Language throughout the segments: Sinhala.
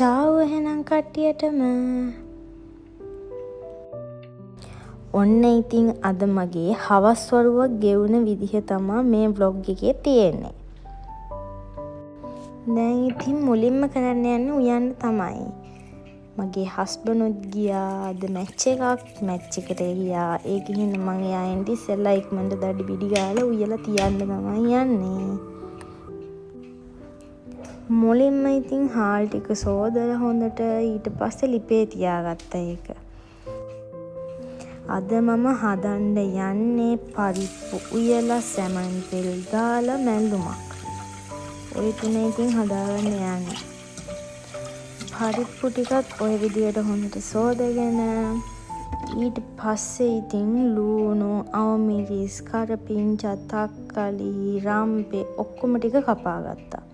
චාව් එහෙනම් කට්ටියටම. ඔන්න ඉතින් අද මගේ හවස් වරුවක් ගෙවුන විදිහ තමා මේ ව්ලොග් එකේ තියෙන්නේ. දැන් ඉතින් මුලින්ම කරන්න යන්නේ උයන්න තමයි. මගේ හස්බන්ඩ්ුත් ගියා අද මැච් එකට ගියා. ඒකෙන් මම එයා එන්ටි ඉස්සෙල්ලා ඉක්මනට දඩි බිඩි ගාලා උයලා තියන්න තමයි යන්නේ. මුලින්ම ඉතින් හාල් ටික සෝදලා හොඳට ඊට පස්සේ ලිපේ තියාගත්තා ඒක. අද මම හදන්න යන්නේ පරිප්පු උයලා සැමන් තෙල් දාලා මැල්ලුමක්. ඔය තුන ඉතින් හදාගන්න යන්නේ. පරිප්පු ටිකත් ඔය විදියට හොඳට සෝදගෙන ඊට පස්සේ ඉතින් ලූණු, අවමිරිස්, කරපිංචා, තක්කලි, රම්පේ ඔක්කොම ටික කපා ගත්තා.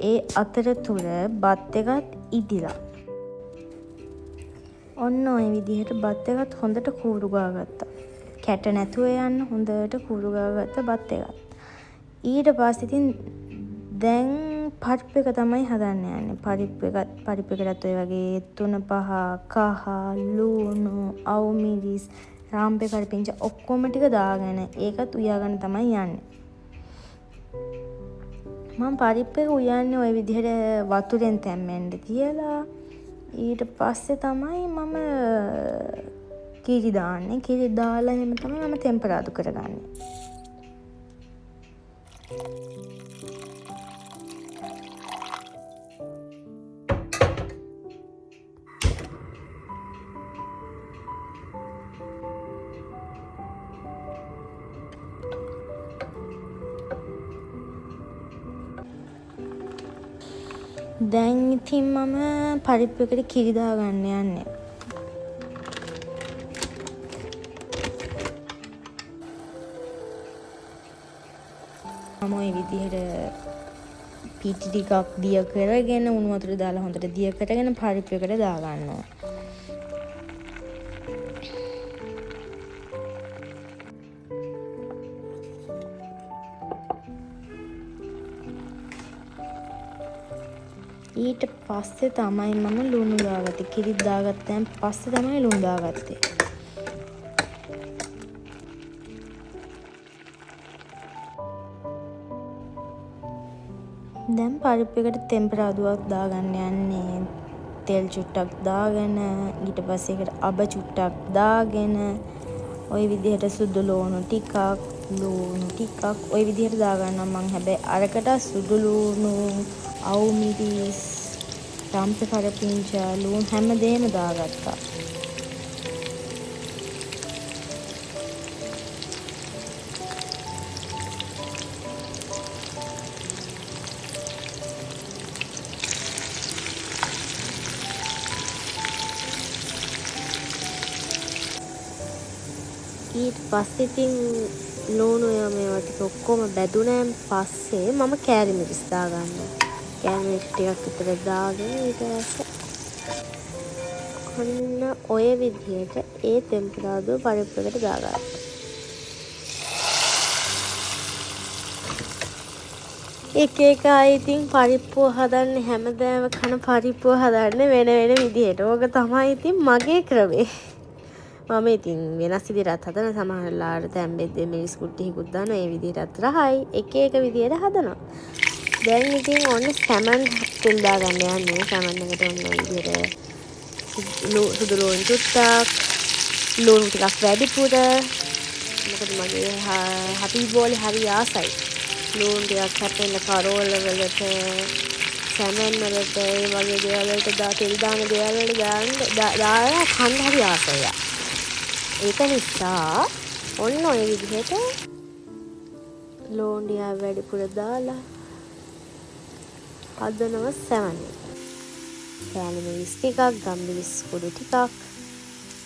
ඒ අතරතුර බත් එකත් ඉදිලා. ඔන්න ඔය විදිහට බත් එකත් හොඳට කූරු ගාගත්තා. කැට නැතුව යන්න හොඳට කූරු ගාගත්ත බත් එකත්. ඊට පස්සේ ඉතින් දැන් පරිප්පු එක තමයි හදන්න යන්නේ. පරිප්පු එකටත් ඔය වගේ 3-5 කහ, ලූණු, අවමිරිස්, රාම්පේ, කරපිංචා ඔක්කොම ටික දාගෙන ඒකත් උයාගෙන තමයි යන්නේ. මම පරිප්පු එක උයන්නේ ওই විදිහට වතුරෙන් තැම්බෙන්න තියලා ඊට පස්සේ තමයි මම කිරි දාන්නේ. කිරි දාලා එහෙම තමයි මම ටෙම්පරාදු කරගන්නේ. දැන් ඉතින් මම පරිප්පු එකට කිරි දාගන්න යන්නේ. මම ওই විදිහට පිටි ටිකක් දිය කරගෙන උණු වතුර දාලා හොඳට දිය කරගෙන පරිප්පු එකට දාගන්නවා. ඊට පස්සේ තමයි මම ලුණු දාගත්තේ. කිරි දාගත්තෙන් පස්සේ තමයි ලුණු දාගත්තේ. දැන් පරිප්පු එකට ටෙම්පරාදුවක් දාගන්න යන්නේ. තෙල් චුට්ටක් දාගෙන ඊට පස්සේ ඒකට අබ චුට්ටක් දාගෙන ওই විදිහට සුදු ලුණු ටිකක් ওই විදිහට දාගන්නවා මම. හැබැයි අරකට සුදු ලුණු, අවමිරිස්, රම්පේ, කරපිංචා, ලුණු හැමදේම දාගත්තා. ඊට පස්සේ ඉතින් ලුණු මේවා ටික ඔක්කොම බැදුනන් පස්සේ මම කෑලි මිරිස් දාගන්නවා. කෑලි මිරිස් ටිකක් විතර දාගෙන ඊට පස්සේ ඔන්න ඔය විදිහට ඒ ටෙම්පරාදුව පරිප්පු එකට දාගන්නවා. එක අය ඉතින් පරිප්පුව හදන්නේ හැමදාම කන පරිප්පුව හදන්නේ වෙන විදිහට. ඕක තමයි ඉතින් මගේ ක්‍රමේ. මම ඉතින් වෙනස් විදිහට හදන සමහරලාට තැම්බෙද්දී මිරිස් කුට්ටියකුත් දානවා. ඒ විදිහටත් රහයි. එක විදිහට හදනවා. දැන් ඉතින් ඔන්න සැමන් තෙල් දාගන්න යන්නේ. සැමන් එකට ඔන්න ඔය විදිහට සුදු ලුණු චුට්ටක්, ලුණු ටිකක් වැඩිපුර. මොකද මගේ හපි බෝලේ හරි ආසයි. ලුණු ටිකක් හැපෙන්න කරෝල වලට, සැමන් වලට, ඒ වගේ දේවල් වලට තෙල් දාන දේවල් වලට දාලා කන්න හරි ආසයි. ඒක නිසා ඔන්න ඔය විදිහට ලුණු ටික වැඩිපුර දාලා හදනවා සැමන් එක. කෑලි මිරිස් ටිකක්, ගම්මිරිස් කුඩු ටිකක්,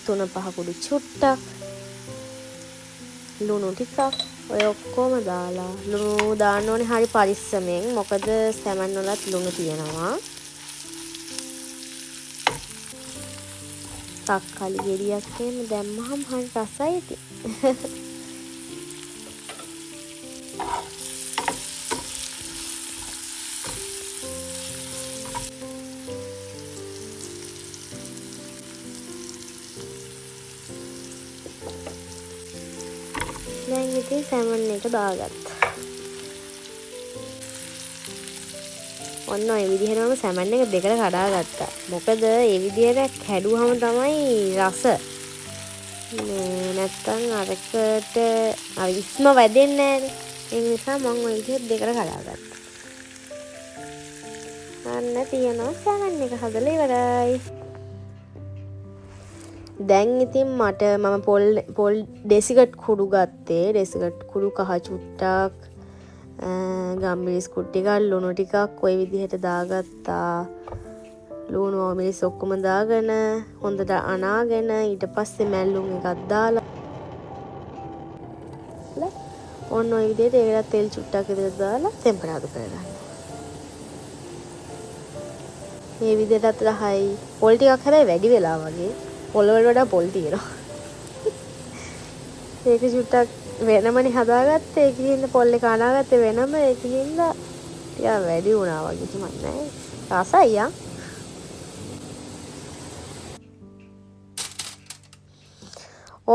3-5 කුඩු චුට්ටක් ලුණු ටිකක් ඔය ඔක්කොම දාලා ලුණු දාන්න ඕනේ හරි පරිස්සමෙන් මොකද සැමන් වලත් ලුණු තියෙනවා. තක්කාලි ගෙඩියක් එහෙම දැම්මහම හරි රසයි ඉතින්. දැන් ඉතින් සැමන් එක දාගත්තා. ඔන්න ඔය විදිහටම සැමන් එක දෙකට කඩා ගත්තා. මොකද ඒ විදිහට කැඩුවම තමයි රස. නැත්තම් අරකට ඉස්ම වැදෙන්නේ නැහැ. ඒ නිසා මම ඔය විදිහට දෙකට කඩා ගත්තා. අන්න තියනවා සැමන් එක හදලා ඉවරයි. දැන් ඉතින් මම පොල් ඩෙසිකට් කුඩු ගත්තේ. ඩෙසිකට් කුඩු කහ චුට්ටක් ගම්මිරිස් කුඩු ටිකක් ලුණු ටිකක් ඔය විදිහට දාගත්තා. ලුණු මිරිස් ඔක්කොම දාගෙන හොඳට අනාගෙන ඊට පස්සේ මැල්ලුම් එකක් දාලා ඔන්න ඔය විදිහට ඒකට තෙල් චුට්ටක් විතර දාලා ටෙම්පරාදු කරගන්න. මේ විදිහටත් රහයි. පොල් ටිකක් හැබැයි වැඩි වෙලා වගේ. පොල් වල වඩා පොල් තියෙනවා. ඒක චුට්ටක් වෙනමනේ හදාගත්තේ. ඒකින්ද පොල් එක අනාගත්තේ වෙනම. ඒකින්ද ටිකක් වැඩි වුණා වගේ කිමක් නෑ. රසයි ආ.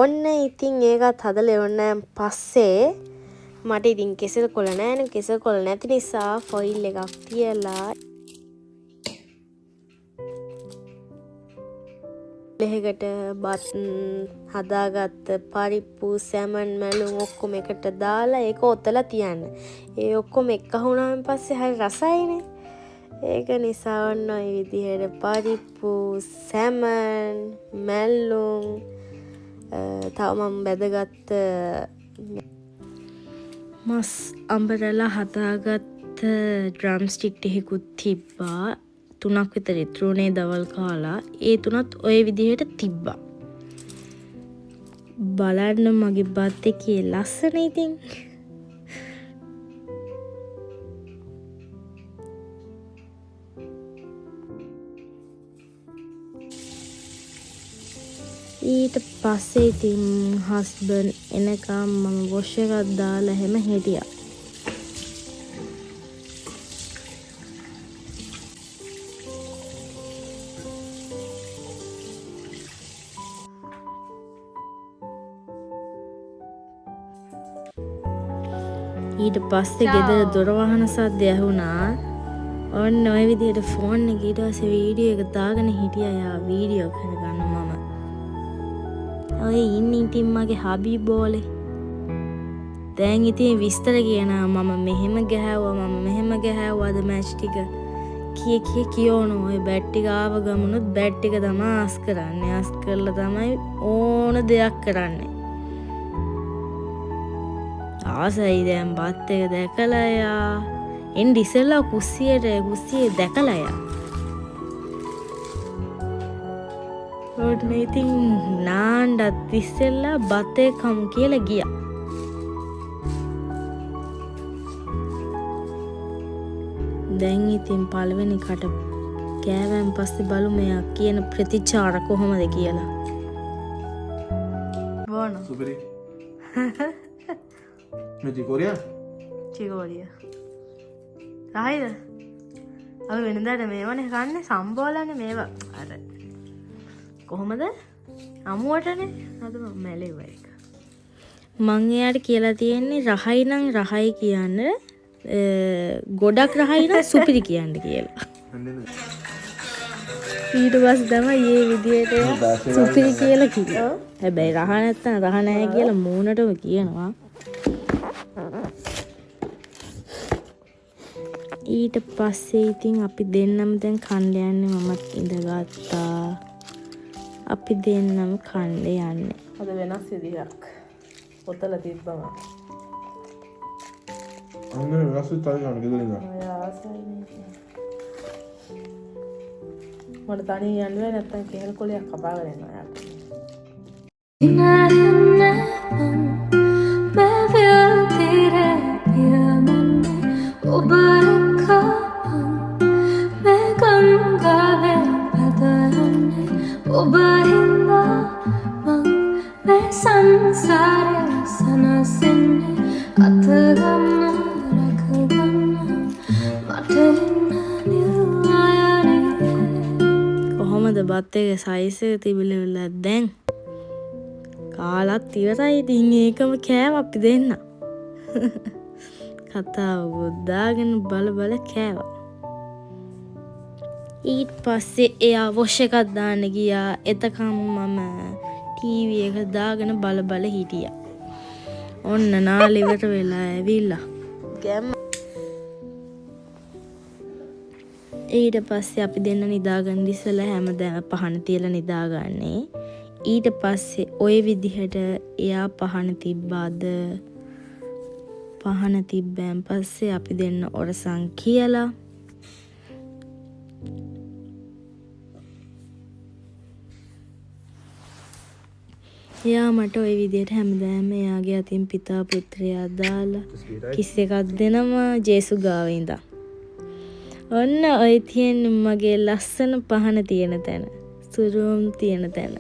ඔන්න ඉතින් ඒකත් හදලා ඉවරනන් පස්සේ මට ඉතින් කෙසෙල් කොළ නෑනේ. කෙසෙල් කොළ නැති නිසා ෆොයිල් එකක් තියලා ලෙහෙකට බත් හදාගත්ත පරිප්පු සැමන් මැලුම් ඔක්කොම එකට දාලා ඒක ඔතලා තියන්න. ඒ ඔක්කොම එක වුණාන් පස්සේ හරි රසයිනේ. ඒක නිසා ඔන්න ඔය විදිහට පරිප්පු සැමන් මැලුම් තව මම බැදගත්ත මස් අඹරලා හදාගත්ත ඩ්‍රම් ස්ටික් ටිකකුත් තිබ්බා. 3ක් විතර ඉතුරුනේ දවල් කාලා. ඒ 3ත් ඔය විදිහට තිබ්බා. බලන්න මගේ බත් එකේ ලස්සන ඉතින්. ඊට පස්සේ ඉතින් හස්බන්ඩ් එනකම් මම වොෂ් එකක් දාලා හැම හිටියා. ඊට පස්සේ ගෙදර දොර වහන සද්ද ඇහුණා. ඔන්න ඔය විදිහට ෆෝන් එකේ ඊට පස්සේ වීඩියෝ එක දාගෙන හිටියා. යා වීඩියෝ කරගන්න මම. ඔය ඉන්නේ ඉතින් මගේ හබි බෝලේ. දැන් ඉතින් විස්තර කියනවා මම මෙහෙම ගහුවා මම මෙහෙම ගහුවාද මැච් ටික කියෝන ඔය බැට් ටික ආව ගමනොත් බැට් ටික තමයි ආස් කරන්නේ. ආස් කරලා තමයි ඕන දෙයක් කරන්නේ. ආසයි දැන් බත් එක දැකලා යා. එන්න ඉස්සෙල්ලා කුස්සියේ දැකලා යා. ඔන්න ඉතින් නාන්නත් ඉස්සෙල්ලා බත් එක කමු කියලා ගියා. දැන් ඉතින් පළවෙනි කට කෑවෙන් පස්සේ බලමු මෙයා කියන ප්‍රතිචාර කොහොමද කියලා. බොන. සුපිරි. මේ චිකෝරියා? චිකෝරියා. රහයිද? අපි වෙනදාට මේවනේ කන්නේ සම්බෝලනේ මේවා. අර කොහොමද? අමුවටනේ. අද මම මැලෙව්වා ඒක. මං එයාට කියලා තියෙන්නේ රහයි නම් රහයි කියන්න ගොඩක් රහයි නම් සුපිරි කියන්න කියලා. ඊට පස්සේ තමයි මේ විදියට සුපිරි කියලා කිව්වා. හැබැයි රහ නැත්තම් රහ නැහැ කියලා මූණටම කියනවා. ඊට පස්සේ ඉතින් අපි දෙන්නම දැන් කන්න යන්නේ. මමත් ඉඳගත්තා. අපි දෙන්නම කන්න යන්නේ. අද වෙනස් විදිහක්. පොතල තිබ්බම. අන්න වෙනස් විදිහක් ගන්න ගෙදර ඉඳන්. ඔය ආසයිනේ. මට තනිය යන්න බෑ නැත්තම් කෙහෙල් කොලයක් කපාගෙන යනවා යාට. කොහොමද බත් එක සයිස් එක තිබිලා දැන් කාලත් ඉවරයි. ඉතින් ඒකම කෑව අපි දෙන්න. කතාව ගොඩාගෙන බල කෑවා. ඊට පස්සේ එයා වොෂ් එකක් දාන්න ගියා. එතකම් මම ටීවී එක දාගෙන බල හිටියා. ඔන්න නාලේ ඉවර වෙලා ඇවිල්ලා. ඊට පස්සේ අපි දෙන්න නිදාගන්න ඉස්සෙල්ලා හැමදාම පහන තියලා නිදාගන්නේ. ඊට පස්සේ ওই විදිහට එයා පහන තිබ්බාද පහන තිබ්බන් පස්සේ අපි දෙන්න ඔරසන් කියලා එයා මට ওই විදිහට හැමදාම එයාගේ අතින් පිතා පුත්‍රයා දාලා කිස් එකක් දෙනවා ජේසු ගාව ඉඳන්. ඔන්න ඔය තියෙන මගේ ලස්සන පහන තියෙන තැන. සුරුම් තියෙන තැන.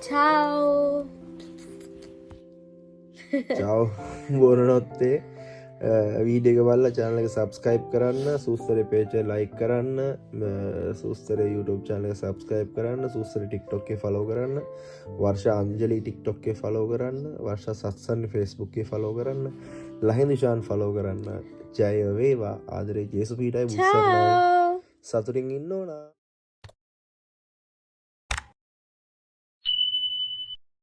Ciao. Ciao. Buonanotte. වීඩියෝ එක බලලා channel එක subscribe කරන්න, සූස්තරේ page එක like කරන්න, සූස්තරේ YouTube channel එක subscribe කරන්න, සූස්තරේ TikTok එකේ follow කරන්න, වර්ෂා අංජලි TikTok එකේ follow කරන්න, වර්ෂා සත්සන් Facebook එකේ follow කරන්න, ලහින් නිෂාන් follow කරන්න. ජය වේවා. ආදරේ ජේසු පීඩයි බුස්සන්නයි. සතුටින් ඉන්න ඕනා.